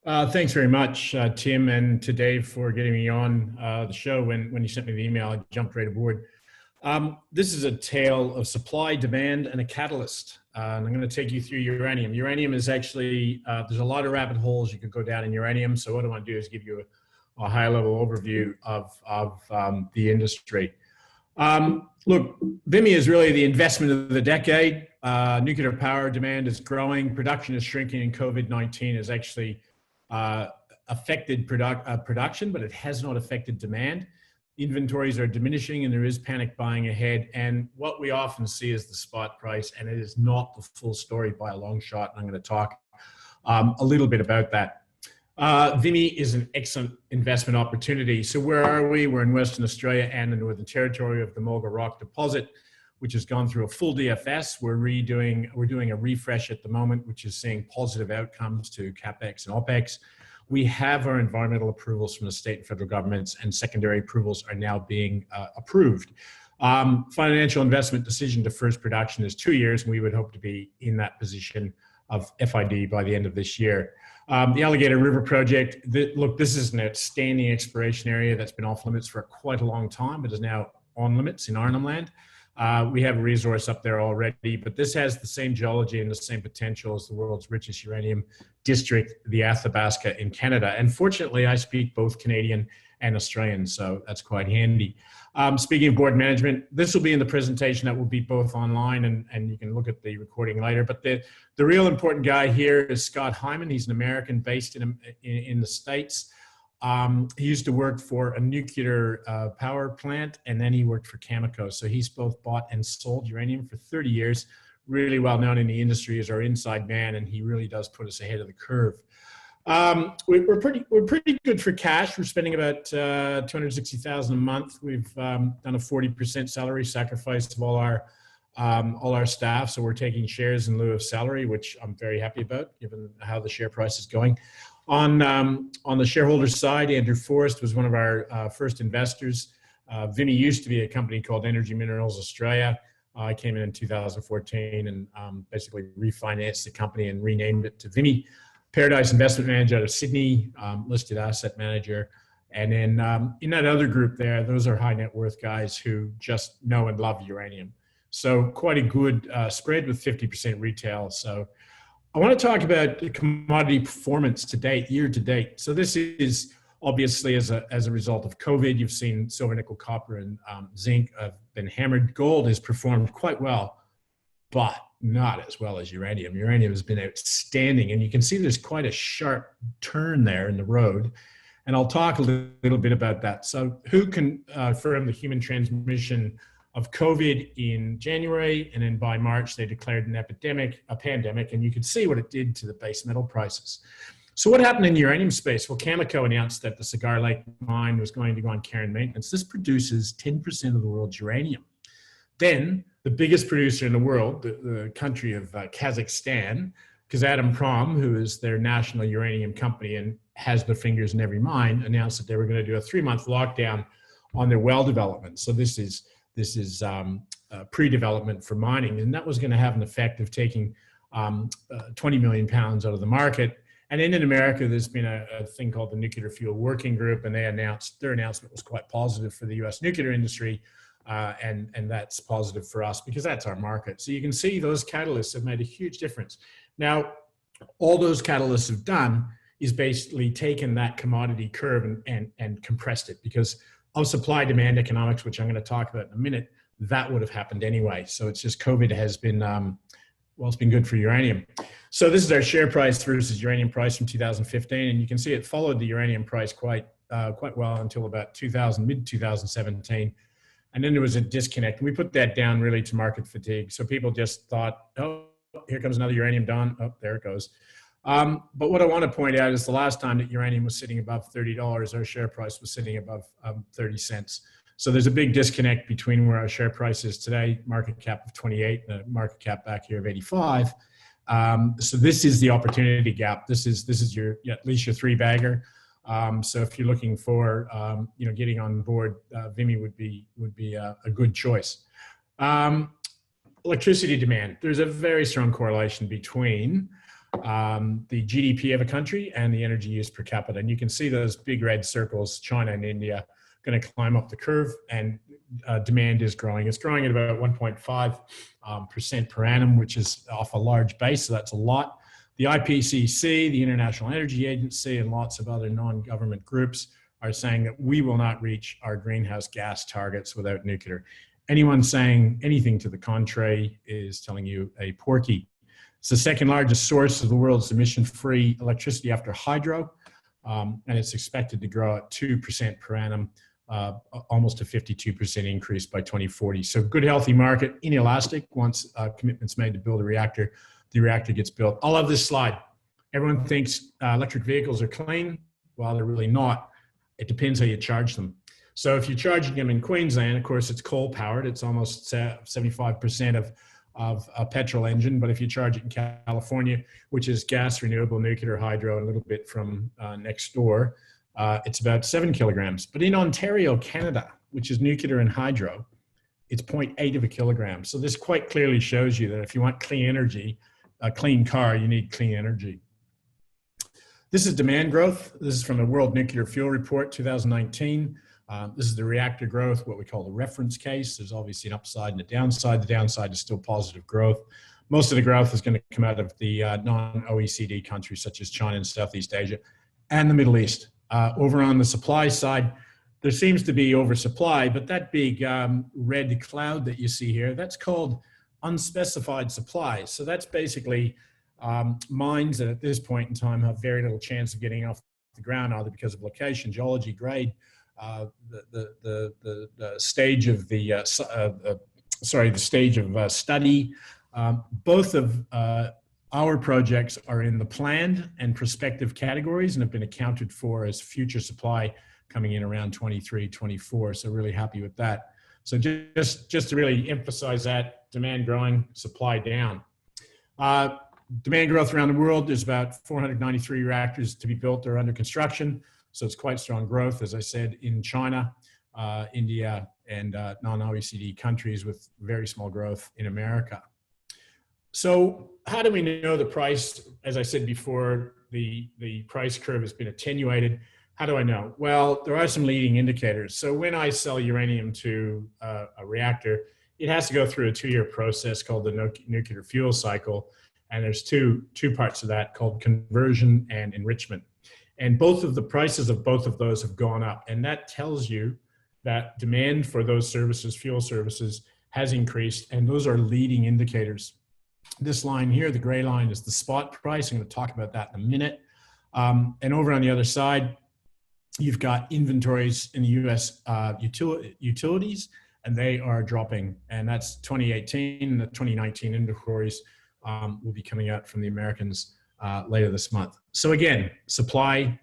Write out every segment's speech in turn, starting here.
Thanks very much, Tim, and to Dave for getting me on the show. When you sent me the email, I jumped right aboard. This is a tale of supply, demand, and a catalyst. And I'm going to take you through uranium. Uranium is actually, there's a lot of rabbit holes you could go down in uranium. So what I want to do is give you a high-level overview of the industry. Look, VIMI is really the investment of the decade. Nuclear power demand is growing, production is shrinking, and COVID-19 has actually affected production, but it has not affected demand. Inventories are diminishing and there is panic buying ahead. And what we often see is the spot price, and it is not the full story by a long shot. And I'm going to talk a little bit about that. VIMI is an excellent investment opportunity. So where are we? We're in Western Australia and the Northern Territory of the Mulga Rock deposit, which has gone through a full DFS. We're doing a refresh at the moment, which is seeing positive outcomes to CapEx and OpEx. We have our environmental approvals from the state and federal governments, and secondary approvals are now being approved. Financial investment decision to first production is 2 years, and we would hope to be in that position of FID by the end of this year. The Alligator River project, look, this is an outstanding exploration area that's been off limits for quite a long time, but is now on limits in Arnhem Land. We have a resource up there already, but this has the same geology and the same potential as the world's richest uranium district, the Athabasca in Canada. And fortunately, I speak both Canadian and Australian, so that's quite handy. Speaking of board management, this will be in the presentation that will be both online and you can look at the recording later. But the real important guy here is Scott Hyman. He's an American based in the States. He used to work for a nuclear power plant, and then he worked for Cameco. So he's both bought and sold uranium for 30 years, really well known in the industry as our inside man, and he really does put us ahead of the curve. We're pretty good for cash. We're spending about $260,000 a month. We've done a 40% salary sacrifice of all our staff, so we're taking shares in lieu of salary, which I'm very happy about, given how the share price is going. On the shareholder side, Andrew Forrest was one of our first investors. VIMI used to be a company called Energy Minerals Australia. I came in 2014 and basically refinanced the company and renamed it to VIMI. Paradise Investment Manager out of Sydney, listed asset manager. And then in that other group there, those are high net worth guys who just know and love uranium. So quite a good spread with 50% retail. So I want to talk about the commodity performance to date, year to date. So this is obviously as a result of COVID. You've seen silver, nickel, copper, and zinc have been hammered. Gold has performed quite well, but not as well as uranium. Uranium has been outstanding, and you can see there's quite a sharp turn there in the road. And I'll talk a little bit about that. So who can confirm the human transmission of COVID in January, and then by March they declared a pandemic, and you could see what it did to the base metal prices. So what happened in the uranium space? Well, Cameco announced that the Cigar Lake mine was going to go on care and maintenance. This produces 10% of the world's uranium. Then the biggest producer in the world, the country of Kazakhstan, Kazatomprom, who is their national uranium company and has their fingers in every mine, announced that they were going to do a 3-month lockdown on their well development. So this is pre-development for mining, and that was going to have an effect of taking 20 million pounds out of the market. And then in America, there's been a thing called the Nuclear Fuel Working Group, and their announcement was quite positive for the U.S. nuclear industry, and that's positive for us because that's our market. So you can see those catalysts have made a huge difference. Now, all those catalysts have done is basically taken that commodity curve and compressed it, because of supply-demand economics, which I'm going to talk about in a minute, that would have happened anyway. So it's just COVID has been, well, it's been good for uranium. So this is our share price versus uranium price from 2015, and you can see it followed the uranium price quite well until about mid-2017. And then there was a disconnect. We put that down really to market fatigue. So people just thought, oh, here comes another uranium dawn. Oh, there it goes. But what I want to point out is the last time that uranium was sitting above $30, our share price was sitting above 30 cents. So there's a big disconnect between where our share price is today, market cap of 28, and a market cap back here of 85. So this is the opportunity gap. This is your at least your 3-bagger. So if you're looking for getting on board, VIMI would be a good choice. Electricity demand. There's a very strong correlation between the GDP of a country and the energy use per capita. And you can see those big red circles, China and India, going to climb up the curve, and demand is growing. It's growing at about 1.5% per annum, which is off a large base, so that's a lot. The IPCC, the International Energy Agency, and lots of other non-government groups are saying that we will not reach our greenhouse gas targets without nuclear. Anyone saying anything to the contrary is telling you a porky. It's the second largest source of the world's emission-free electricity after hydro, and it's expected to grow at 2% per annum, almost a 52% increase by 2040. So good, healthy market, inelastic. Once commitments made to build a reactor, the reactor gets built. I love this slide. Everyone thinks electric vehicles are clean. Well, they're really not. It depends how you charge them. So if you're charging them in Queensland, of course, it's coal powered. It's almost 75% of a petrol engine. But if you charge it in California, which is gas, renewable, nuclear, hydro, and a little bit from next door, it's about 7 kilograms. But in Ontario, Canada, which is nuclear and hydro, it's 0.8 of a kilogram. So this quite clearly shows you that if you want clean energy, a clean car, you need clean energy. This is demand growth. This is from the World Nuclear Fuel Report 2019. This is the reactor growth, what we call the reference case. There's obviously an upside and a downside. The downside is still positive growth. Most of the growth is going to come out of the non-OECD countries such as China and Southeast Asia and the Middle East. Over on the supply side, there seems to be oversupply, but that big red cloud that you see here, that's called unspecified supply. So that's basically mines that at this point in time have very little chance of getting off the ground, either because of location, geology, grade, the stage of the stage of study. Both of our projects are in the planned and prospective categories and have been accounted for as future supply coming in around 23, 24. So really happy with that. So just to really emphasize that, demand growing, supply down. Demand growth around the world, there's about 493 reactors to be built or under construction. So it's quite strong growth, as I said, in China, India, and non-OECD countries, with very small growth in America. So how do we know the price? As I said before, the price curve has been attenuated. How do I know? Well, there are some leading indicators. So when I sell uranium to a reactor, it has to go through a 2-year process called the nuclear fuel cycle. And there's two parts of that, called conversion and enrichment. And both of the prices of both of those have gone up. And that tells you that demand for those services, fuel services, has increased. And those are leading indicators. This line here, the gray line, is the spot price. I'm going to talk about that in a minute. And over on the other side, you've got inventories in the US utilities, and they are dropping. And that's 2018. The 2019 inventories will be coming out from the Americans later this month. So again, supply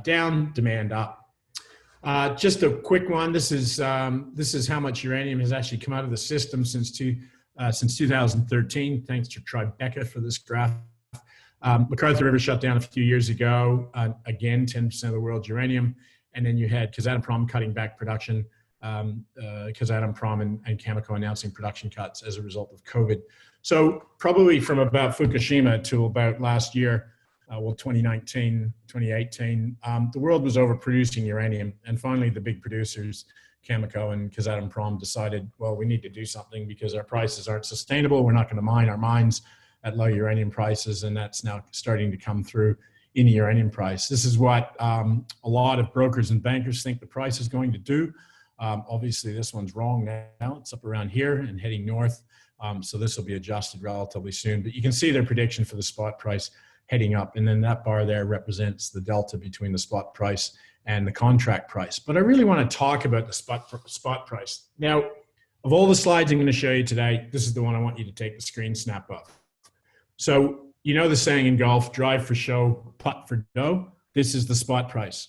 down, demand up. Just a quick one. This is how much uranium has actually come out of the system since 2013. Thanks to Tribeca for this graph. McArthur River shut down a few years ago. Again, 10% of the world's uranium. And then you had Kazatomprom cutting back production, Kazatomprom and Cameco announcing production cuts as a result of COVID. So probably from about Fukushima to about last year, 2019, 2018, the world was overproducing uranium. And finally, the big producers, Cameco and Kazatomprom, decided, well, we need to do something because our prices aren't sustainable. We're not going to mine our mines at low uranium prices, and that's now starting to come through in the uranium price. This is what a lot of brokers and bankers think the price is going to do. Obviously, this one's wrong now. It's up around here and heading north. So this will be adjusted relatively soon. But you can see their prediction for the spot price heading up. And then that bar there represents the delta between the spot price and the contract price. But I really want to talk about the spot price. Now, of all the slides I'm going to show you today, this is the one I want you to take the screen snap of. So you know the saying in golf, drive for show, putt for dough. This is the spot price.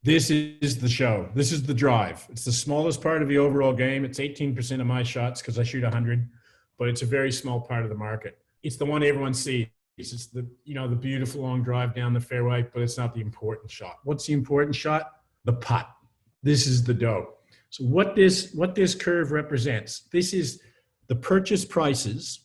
This is the show. This is the drive. It's the smallest part of the overall game. It's 18% of my shots because I shoot 100, but it's a very small part of the market. It's the one everyone sees. It's the, the beautiful long drive down the fairway, but it's not the important shot. What's the important shot? The putt. This is the dough. So what this curve represents, this is the purchase prices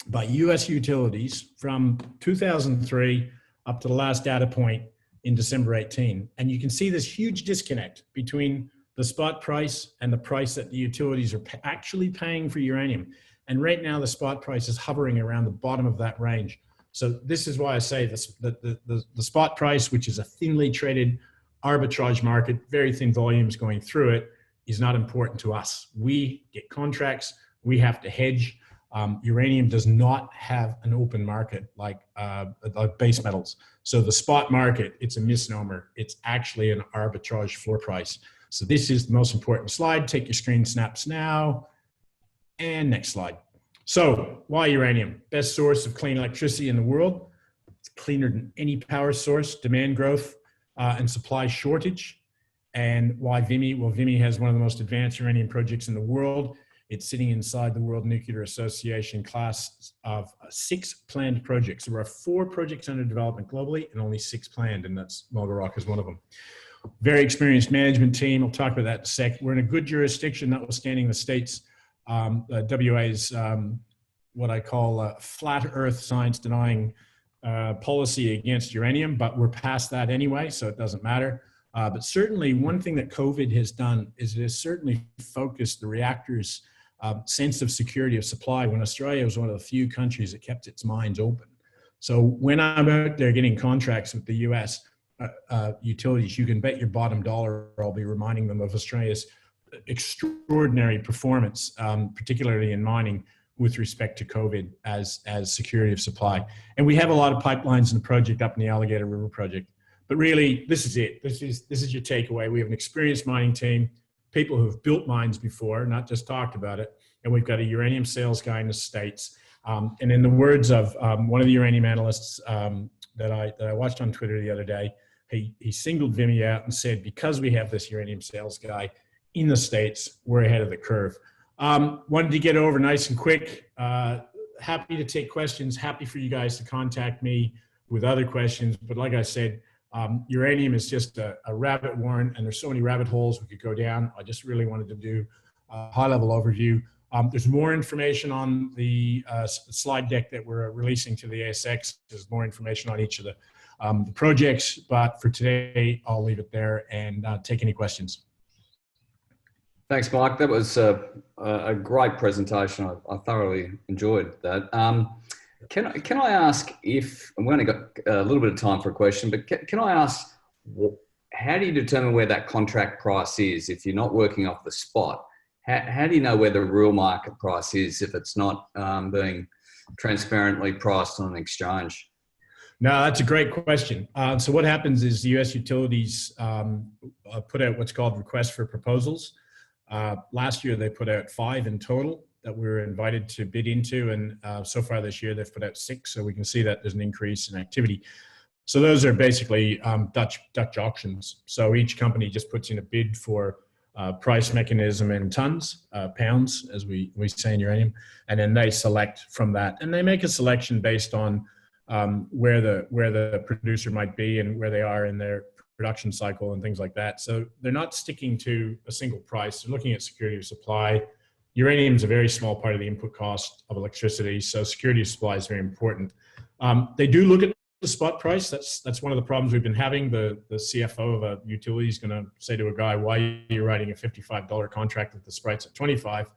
by US utilities from 2003 up to the last data point in December 18. And you can see this huge disconnect between the spot price and the price that the utilities are actually paying for uranium. And right now the spot price is hovering around the bottom of that range. So this is why I say this, the spot price, which is a thinly traded arbitrage market, very thin volumes going through it, is not important to us. We get contracts, we have to hedge. Uranium does not have an open market like base metals. So the spot market, it's a misnomer. It's actually an arbitrage floor price. So this is the most important slide. Take your screen snaps now. And next slide. So why uranium? Best source of clean electricity in the world. It's cleaner than any power source. Demand growth and supply shortage. And why VIMI? Well, VIMI has one of the most advanced uranium projects in the world. It's sitting inside the World Nuclear Association class of 6 planned projects. There are 4 projects under development globally and only 6 planned, and that's Mulga Rock is one of them. Very experienced management team. I'll talk about that in a sec. We're in a good jurisdiction, notwithstanding the state's, WA's, what I call flat earth science denying policy against uranium, but we're past that anyway, so it doesn't matter. But certainly one thing that COVID has done is it has certainly focused the reactors' sense of security of supply when Australia was one of the few countries that kept its mines open. So when I'm out there getting contracts with the US utilities, you can bet your bottom dollar I'll be reminding them of Australia's extraordinary performance, particularly in mining with respect to COVID as security of supply. And we have a lot of pipelines in the project up in the Alligator River project. But really, this is it. This is your takeaway. We have an experienced mining team, people who have built mines before, not just talked about it. And we've got a uranium sales guy in the States. And in the words of one of the uranium analysts that I watched on Twitter the other day, he singled VIMI out and said, because we have this uranium sales guy in the States, we're ahead of the curve. Wanted to get over nice and quick. Happy to take questions. Happy for you guys to contact me with other questions. But like I said, uranium is just a rabbit warren, and there's so many rabbit holes we could go down. I just really wanted to do a high-level overview. There's more information on the slide deck that we're releasing to the ASX. There's more information on each of the projects, but for today, I'll leave it there and take any questions. Thanks, Mike. That was a great presentation. I thoroughly enjoyed that. Can I ask if, and we only got a little bit of time for a question, but can I ask, how do you determine where that contract price is if you're not working off the spot? How do you know where the real market price is if it's not being transparently priced on an exchange? No, that's a great question. So what happens is the US utilities put out what's called requests for proposals. Last year, they put out 5 in total that we were invited to bid into. And so far this year, they've put out 6. So we can see that there's an increase in activity. So those are basically Dutch auctions. So each company just puts in a bid for price mechanism in tons, pounds, as we say in uranium. And then they select from that. And they make a selection based on where the producer might be and where they are in their production cycle and things like that. So they're not sticking to a single price. They're looking at security of supply. Uranium is a very small part of the input cost of electricity, so security of supply is very important. They do look at the spot price. That's one of the problems we've been having. The CFO of a utility is going to say to a guy, "Why are you writing a $55 contract if the spread's at 25?"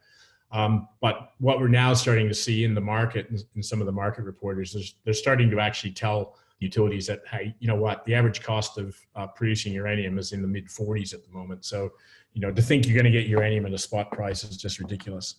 But what we're now starting to see in the market, in some of the market reporters, is they're starting to actually tell utilities that, hey, you know what, the average cost of producing uranium is in the mid-40s at the moment. So, you know, to think you're going to get uranium at a spot price is just ridiculous.